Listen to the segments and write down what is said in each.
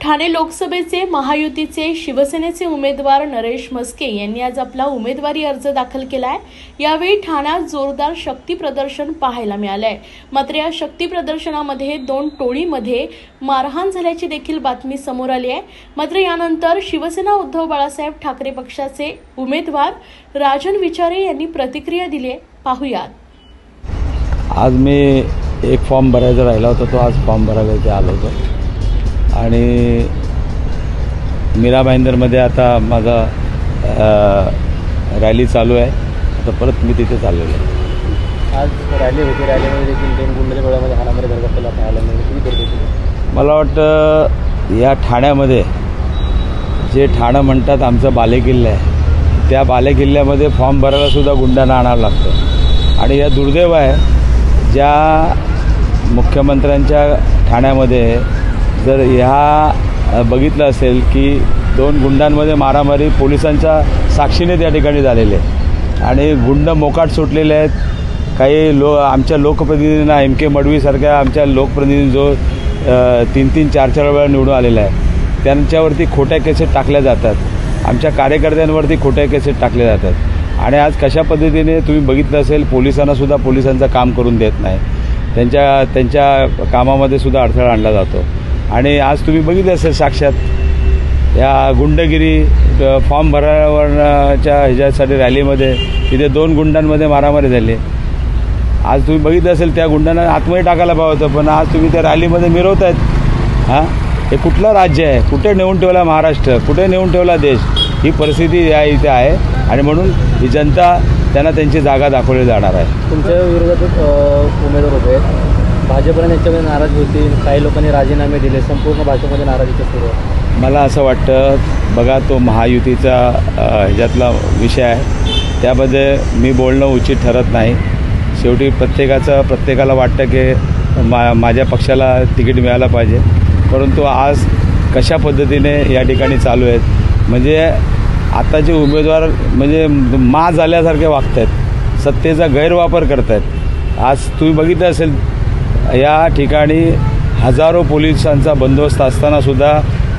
ठाणे लोकसभेचे महायुतीचे शिवसेनेचे उमेदवार नरेश म्हस्के यांनी आज आपला उमेदवारी अर्ज दाखल केलाय। यावेळी ठाण्यात जोरदार शक्ती प्रदर्शन पाहायला मिळालंय। मात्र या शक्ती प्रदर्शनामध्ये 2 टोळीमध्ये मारहाण झाल्याची देखील बातमी समोर आली आहे। मात्र यानंतर शिवसेना उद्धव बाळासाहेब ठाकरे पक्षाचे उमेदवार राजन विचारे यांनी प्रतिक्रिया दिली। पाहूयात। आज मी एक फॉर्म भरायचा राहिला होता, तो आज फॉर्म भरायला इथे आलो होतो आणि मीरा भाईंदरमध्ये आता माझा रॅली चालू आहे। आता परत मी तिथे चाललेलो आहे। आज रॅली होती, रॅलीमध्ये देखील 2 गुंडे गोळ्यामध्ये हाणामारी घडवताना पाहायला मिळाली। किती गर्दी होती? मला वाटतं या ठाण्यामध्ये जे ठाणं म्हणतात आमचा बालेकिल्ला आहे, त्या बालेकिल्ल्यामध्ये फॉर्म भरायला सुद्धा गुंडांना आणावं लागतं। आणि या दुर्दैव आहे, ज्या मुख्यमंत्र्यांच्या ठाण्यामध्ये जर ह्या बघितलं असेल की 2 गुंडांमध्ये मारामारी पोलिसांच्या साक्षीने त्या ठिकाणी झालेले आहे आणि गुंड मोकाट सुटलेले आहेत। काही आमच्या लोकप्रतिनिधींना एम के मडवीसारख्या आमच्या लोकप्रतिनिधी जो 3-3, 4-4 वेळा निवडून आलेला आहे, त्यांच्यावरती खोट्या केसेस टाकल्या जातात। आमच्या कार्यकर्त्यांवरती खोट्या केसेस टाकल्या जातात आणि आज कशा पद्धतीने तुम्ही बघितलं असेल, पोलिसांना सुद्धा पोलिसांचं काम करून देत नाही, त्यांच्या कामामध्ये सुद्धा अडथळा आणला जातो। आणि आज तुम्ही बघितलं असेल साक्षात या गुंडगिरी फॉर्म भरण्याच्या ह्याच्यासाठी रॅलीमध्ये तिथे 2 गुंडांमध्ये मारामारी झाली। आज तुम्ही बघितलं असेल त्या गुंडांना आतमध्ये टाकायला पाहिजे होतं, पण आज तुम्ही त्या रॅलीमध्ये मिरवत आहेत। हे कुठलं राज्य आहे? कुठे नेऊन ठेवला महाराष्ट्र? कुठे नेऊन ठेवला देश? ही परिस्थिती या इथे आहे आणि म्हणून ही जनता त्यांना त्यांची जागा दाखवली जाणार आहे। तुमच्या विरोधात उमेदवार होते, भाजपने त्यांच्यामध्ये नाराज होती, काही लोकांनी राजीनामे दिले, संपूर्ण भाजपमध्ये नाराजीचं सुरू आहे। मला असं वाटतं, बघा तो महायुतीचा ह्याच्यातला विषय आहे, त्यामध्ये मी बोलणं उचित ठरत नाही। शेवटी प्रत्येकाला वाटतं की माझ्या पक्षाला तिकीट मिळायला पाहिजे, परंतु आज कशा पद्धतीने या ठिकाणी चालू आहेत, म्हणजे आताचे उमेदवार म्हणजे माज झाल्यासारखे वागत आहेत, सत्तेचा गैरवापर करत आहेत। आज तुम्ही बघितलं असेल या ठिकाणी हजारो पोलिसांचा बंदोबस्त असतानासुद्धा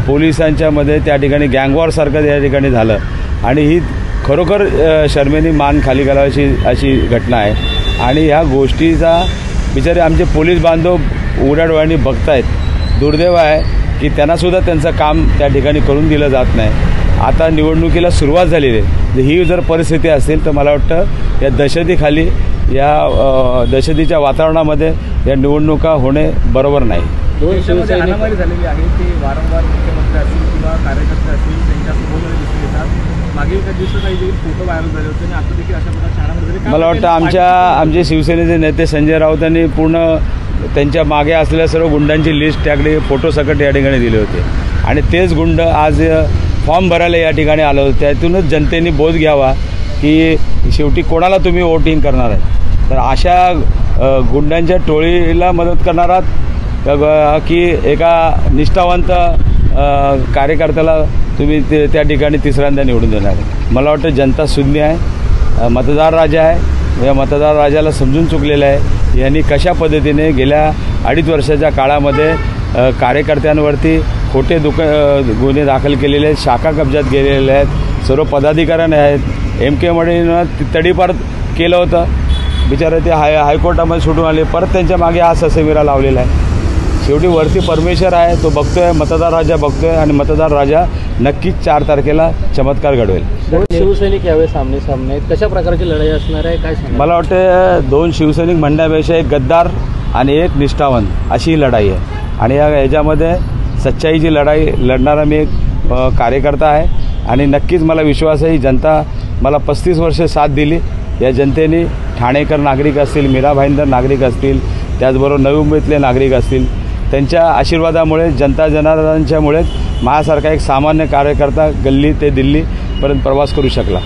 पोलिसांच्यामध्ये त्या ठिकाणी गँगवॉरसारखं या ठिकाणी झालं आणि ही खरोखर शर्मेने मान खाली घालायची अशी घटना आहे। आणि ह्या गोष्टीचा बिचारे आमचे पोलीस बांधव उघड्या डोळ्यांनी बघतायत। दुर्दैव आहे की त्यांनासुद्धा त्यांचं काम त्या ठिकाणी करून दिलं जात नाही। आता निवडणुकीला सुरुवात झालेली आहे, ही जर परिस्थिती असेल तर मला वाटतं या दहशतीखाली, या दहशतीच्या वातावरणामध्ये या निवडणुका होणे बरोबर नाही। हाणामारी झालेली आहे, ते वारंवार मुख्यमंत्री असतील किंवा कार्यकर्ते असतील त्यांच्यासमोर दिसून येतात। मागील काही दिवसात काही फोटो व्हायरल झाले होते आणि आता देखील अशा प्रकारच्या हाणामारी। मला वाटतं आमचे शिवसेनेचे नेते संजय राऊत यांनी पूर्ण त्यांच्या मागे असलेल्या सर्व गुंडांची लिस्ट त्याकडे फोटो सकट या ठिकाणी दिले होते आणि तेच गुंड आज फॉर्म भरायला या ठिकाणी आलं होतं। त्यातूनच जनतेने बोध घ्यावा की शेवटी कोणाला तुम्ही वोटिंग करणार आहे। तर अशा गुंडांच्या टोळीला मदत करणार आहात की एका निष्ठावंत कार्यकर्त्याला तुम्ही त्या ठिकाणी तिसऱ्यांदा निवडून देणार आहे? मला वाटतं जनता शून्य आहे, मतदार राजा आहे। या मतदार राजाला समजून चुकलेलं आहे। यांनी कशा पद्धतीने गेल्या 2.5 वर्षाच्या काळामध्ये कार्यकर्त्यांवरती खोटे गुन्हे दाखल केलेले आहेत, शाखा कब्जात गेलेले आहेत, सर्व पदाधिकाऱ्यांनी आहेत। एम के मडवीनं तडीपार केलं होतं, बिचारे ते हायकोर्टामध्ये सुटून आले, परत त्यांच्या मागे हा ससेमिरा लावलेला आहे। शेवटी वरती परमेश्वर आहे, तो बघतोय, मतदार राजा बघतोय आणि मतदार राजा नक्कीच 4 तारखेला चमत्कार घडवेल। शिवसैनिक यावेळी सामने कशा प्रकारची लढाई असणार आहे, काय सांगा? मला वाटतं 2 शिवसैनिक म्हणण्यापेक्षा एक गद्दार आणि एक निष्ठावंत अशी लढाई आहे आणि याच्यामध्ये सच्चाईची लढाई लढणारा मी एक कार्यकर्ता आहे आणि नक्कीच मला विश्वास आहे, ही जनता मला 35 वर्षे साथ दिली। या जनतेने ठाणेकर नागरिक असतील, मीरा भाईंदर नागरिक असतील, त्याचबरोबर नवी मुंबईतले नागरिक असतील, त्यांच्या आशीर्वादामुळे, जनता जनार्दनांच्यामुळेच माझ्यासारखा एक सामान्य कार्यकर्ता गल्ली ते दिल्लीपर्यंत प्रवास करू शकला।